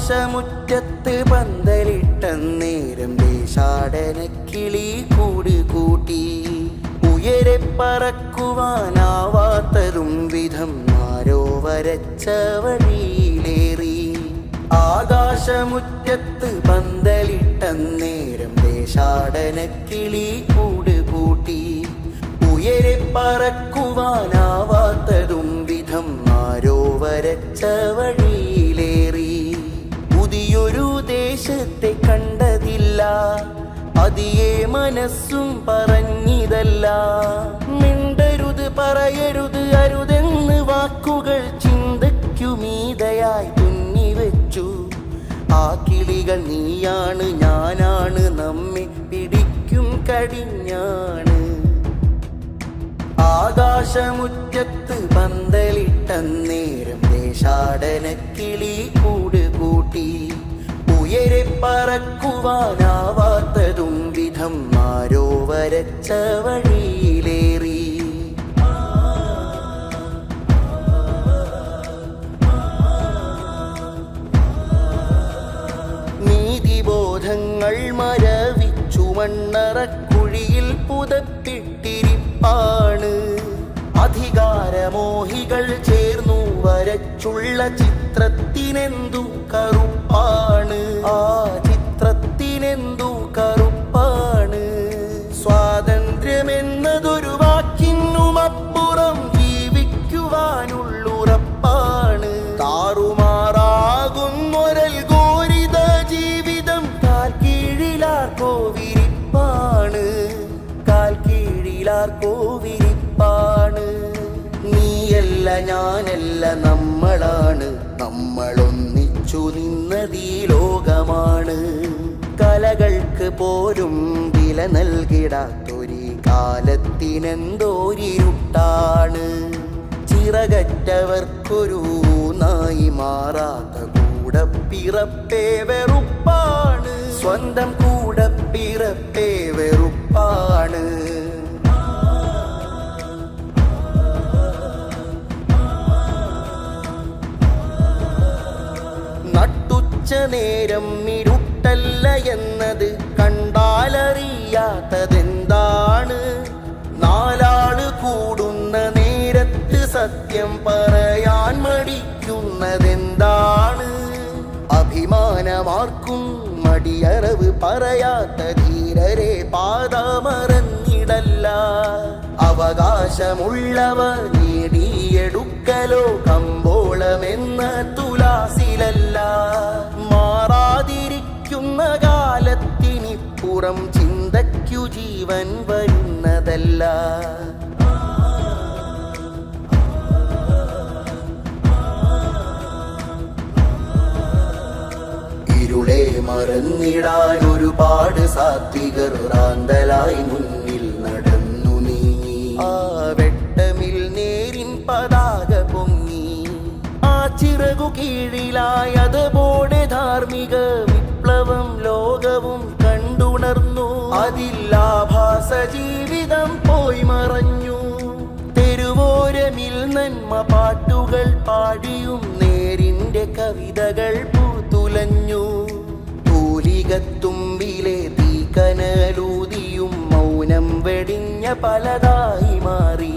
ആകാശമുറ്റത്ത് പന്തലിട്ടന്നേരം ദേശാടനക്കിളി കൂട് കൂട്ടി. ഉയരെ പറക്കുവാനാവാത്തതും വിധം ആരോ വരച്ച വഴിയിലേറി. ആകാശമുറ്റത്ത് പന്തലിട്ടന്നേരം ദേശാടനക്കിളി കൂട് കൂട്ടി. ഉയരെ പറക്കുവാനാവാത്തതും വിധം ആരോ വരച്ച വഴിയിലേറി. പുതിയൊരു ദേശത്തെ കണ്ടതില്ല, അതിയെ മനസ്സും പറഞ്ഞിതല്ല. മിണ്ടരുത് പറയരുത് അരുതെന്ന് വാക്കുകൾ ചിന്തയ്ക്കുമീതയായി തുന്നിവെച്ചു. ആ കിളികൾ നീയാണ് ഞാനാണ്, നമ്മെ പിടിക്കും കടിഞ്ഞാണ്. ആകാശമുറ്റത്ത് പന്തലിട്ടന്നേരം ദേശാടനക്കിളി കൂട് കൂട്ടി. ഉയരെ പറക്കുവാനാവാത്തതും വിധം ആരോ വരച്ച വഴിയിലേറി. നീതിബോധങ്ങൾ മരവിച്ചു മണ്ണറക്കുഴിയിൽ പുതപ്പിട്ടിരിപ്പാണ്. അധികാരമോഹികൾ ചേർന്നു വരച്ചുള്ള ചിത്രത്തിനെന്തു കറുപ്പാണ്. ആ ചിത്രത്തിനെന്തു കറുപ്പാണ്. സ്വാതന്ത്ര്യമെന്നതൊരു വാക്കിനുമപ്പുറം ജീവിക്കുവാനുള്ളുറപ്പാണ്. താറുമാറാകുന്നൊരൽഗോരിത ജീവിതം കാൽ കീഴിലാർക്കോ വിരിപ്പാണ്. കാൽ കീഴിലാർക്കോ വിരിപ്പാണ്. നീയല്ല ഞാനല്ല നമ്മളാണ്, നമ്മളൊന്നിച്ചു നിന്നതീ ലോകമാണ്. കലകൾക്ക് പോലും വില നൽകിടാത്തൊരു കാലത്തിനെന്തോരിരുട്ടാണ്. ചിറകറ്റവർക്കൊരു നായി മാറാത്ത കൂടപ്പിറപ്പേ വെറുപ്പാണ്. സ്വന്തം കൂടപ്പിറപ്പേ വെറുപ്പാണ്. നേരം ഇരുട്ടല്ല എന്നത് കണ്ടാലറിയാത്തതെന്താണ്? നാലാള് കൂടുന്ന നേരത്ത് സത്യം പറയാൻ മടിക്കുന്നതെന്താണ്? അഭിമാനമാർക്കും മടിയറവ് പറയാത്ത ധീരരെ പാദമറന്നിടല്ല. അവകാശമുള്ളവർ നേടിയെടുക്കലോ കമ്പോളമെന്ന തുലാസിലല്ല. മാറാതിരിക്കുന്ന കാലത്തിനിപ്പുറം ചിന്തയ്ക്കു ജീവൻ വരുന്നതല്ല. ഇരുളെ മറന്നിടാൻ ഒരുപാട് സാത്വികർ റാന്തലായി മുന്നിൽ നടന്നു നീങ്ങി. ആ വെട്ടമിൽ നേരിൻ പതാക പൊങ്ങി. ആ ചിറകു കീഴിലായതുപോലെ ധാർമ്മിക വിപ്ലവം ലോകവും കണ്ടുണർന്നു. അതില്ലാഭാസ ജീവിതം പോയി മറഞ്ഞു. തെരുവോരമിൽ നന്മ പാട്ടുകൾ പാടിയും നേരിന്റെ കവിതകൾ പൂത്തുലഞ്ഞു. തൂലികത്തുമ്പിലെ തീക്കനലൂതിയും മൗനം വെടിഞ്ഞ പലതായി മാറി.